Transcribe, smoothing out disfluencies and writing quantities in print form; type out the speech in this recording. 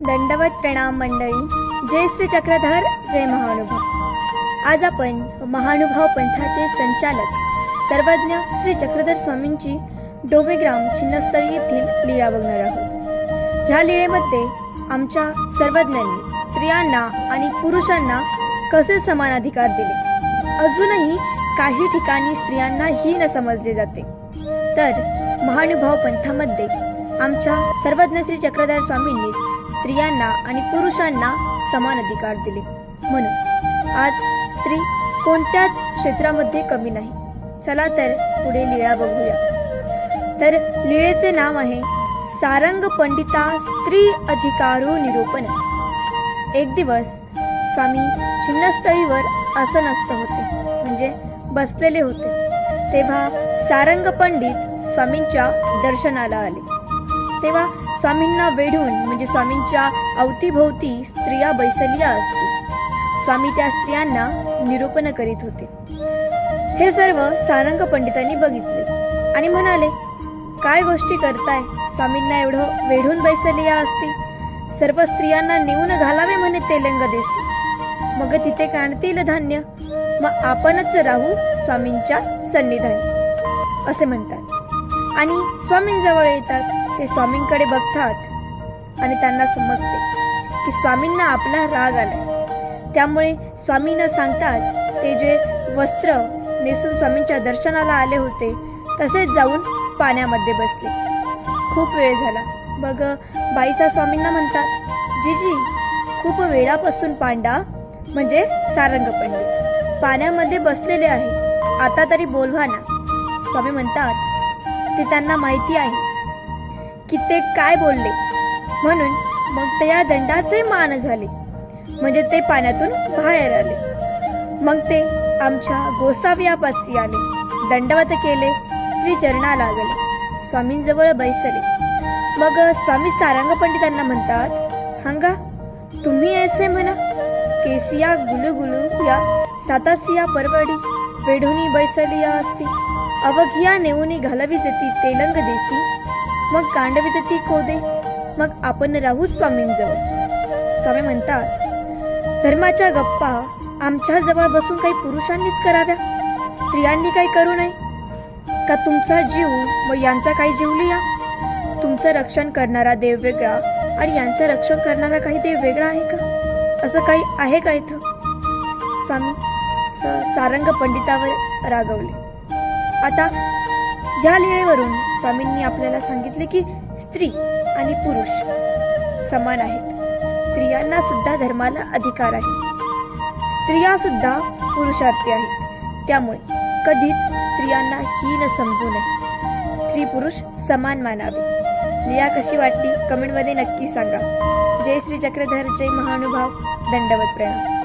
दंडवत प्रणाम मंडळी. जय श्री चक्रधर, जय महानुभाव. आज आपण महानुभाव पंथाचे संचालक सर्वज्ञ श्री चक्रधर स्वामींची डोमेग्राम छिन्नस्थळी येथील लीळा बघणार आहोत. ह्या लीळेमध्ये आमच्या सर्वज्ञांनी स्त्रियांना आणि पुरुषांना कसे समान अधिकार दिले. अजूनही काही ठिकाणी स्त्रियांना हीन समजले जाते. तर महानुभाव पंथामध्ये आमच्या सर्वज्ञ श्री चक्रधर स्वामींनी स्त्रियांना आणि पुरुषांना समान अधिकार दिले. म्हणून आज स्त्री कोणत्याच क्षेत्रामध्ये कमी नाही. चला तर पुढे लीळा बघूया. तर लीळेचे नाव आहे सारंग पंडिता स्त्री अधिकारो निरूपण. एक दिवस स्वामी छिन्नस्थळीवर आसनस्थ होते, म्हणजे बसलेले होते. तेव्हा सारंग पंडित स्वामींच्या दर्शनाला आले. तेव्हा स्वामींना वेढून, म्हणजे स्वामींच्या अवतीभोवती स्त्रिया बैसल्या असतील. स्वामी त्या स्त्रियांना निरूपण करीत होते. हे सर्व सारंग पंडितांनी बघितले आणि म्हणाले, काय गोष्टी करताय? स्वामींना एवढं वेढून बैसल्या असतील. सर्व स्त्रियांना नेऊन घालावे म्हणे तेलंग देशी. मग तिथे काढतील धान्य, मग आपणच राहू स्वामींच्या सन्निधानी, असे म्हणतात. आणि स्वामींजवळ येतात. ते स्वामींकडे बघतात आणि त्यांना समजते की स्वामींना आपला राग आलाय. त्यामुळे स्वामी न सांगताच ते जे वस्त्र नेसून स्वामींच्या दर्शनाला आले होते तसेच जाऊन पाण्यामध्ये बसले. खूप वेळ झाला. मग बाईचा स्वामींना म्हणतात, जीजी खूप वेळापासून पांडा, म्हणजे सारंग पंडित पाण्यामध्ये बसलेले आहे, आता तरी बोलवा ना. स्वामी म्हणतात, ते त्यांना माहिती आहे की ते काय बोलले, म्हणून मग ते या दंडाचे मान झाले, म्हणजे ते पाण्यातून बाहेर आले. मग ते आमच्या गोसाव्यापाशी आले, दंडवत केले, श्री चरणा लागले, स्वामींजवळ बैसले. मग स्वामी सारंग पंडितांना म्हणतात, हंगा तुम्ही ऐसे म्हणा, केसिया गुलुगुलू या सातासिया परवडी वेढुनी बैसलिया असती, अवघिया नेऊनी घालवी देती तेलंग देसी, मग कांडवी देती कोदे, मग आपण राहू स्वामींजवळ. स्वामी म्हणतात, धर्माच्या गप्पा आमच्या जवळ बसून काही पुरुषांनीच कराव्या, स्त्रियांनी काही करू नये का? तुमचा जीव व यांचा काही जीव लिया. तुमचं रक्षण करणारा देव वेगळा आणि यांचं रक्षण करणारा काही देव वेगळा आहे का? असं काही आहे का इथं? स्वामी सारंग पंडितावर रागवले. आता या लीळेवरून स्वामींनी आपल्याला सांगितले की स्त्री आणि पुरुष समान आहेत. स्त्रियांना सुद्धा धर्माला अधिकार आहे. स्त्रिया सुद्धा पुरुषार्थी आहेत. त्यामुळे कधीच स्त्रियांना हीन समजू नये. स्त्री पुरुष समान मानावे. लीळा कशी वाटली कमेंटमध्ये नक्की सांगा. जय श्री चक्रधर, जय महानुभाव. दंडवत प्रणाम.